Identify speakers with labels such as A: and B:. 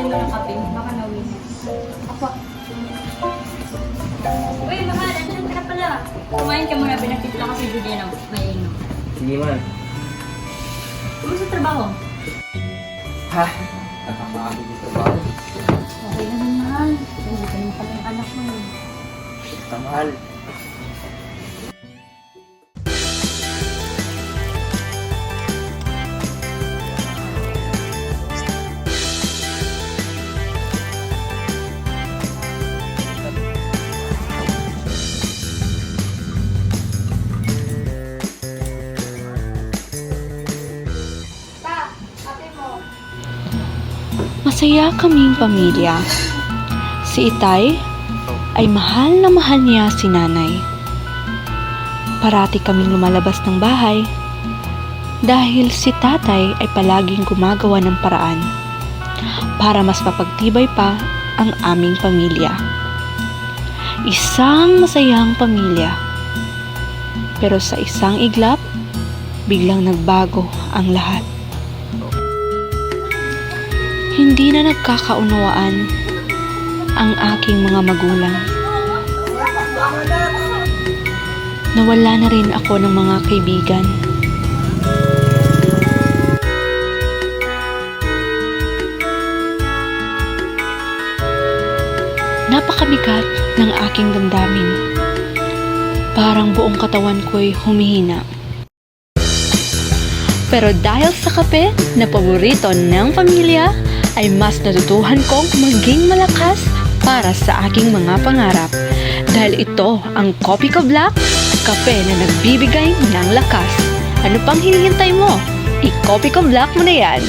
A: mo ng kape. Baka nawin. Apo. Uy, mahal. Andiyan ka na pala. Kumain ka muna. Pinagtitila ko si Judy ng mainom.
B: Sige man.
A: Kumusta sa trabaho?
B: Ha? Nakakaagod yung trabaho.
A: Okay naman, mahal. Hindi ka naman pala yung anak mo.
B: Tamahal.
C: Masaya kaming pamilya. Si Itay ay mahal na mahal niya si Nanay. Parati kaming lumalabas ng bahay dahil si Tatay ay palaging gumagawa ng paraan para mas mapagtibay pa ang aming pamilya. Isang masayang pamilya. Pero sa isang iglap, biglang nagbago ang lahat. Hindi na nagkakaunawaan ang aking mga magulang. Nawala na rin ako ng mga kaibigan. Napakabigat ng aking damdamin. Parang buong katawan ko'y humihina. Pero dahil sa kape na paborito ng pamilya, ay mas natutuhan kong maging malakas para sa aking mga pangarap. Dahil ito ang Kopiko Black, kape na nagbibigay ng lakas. Ano pang hinihintay mo? I-Kopiko Black mo na yan!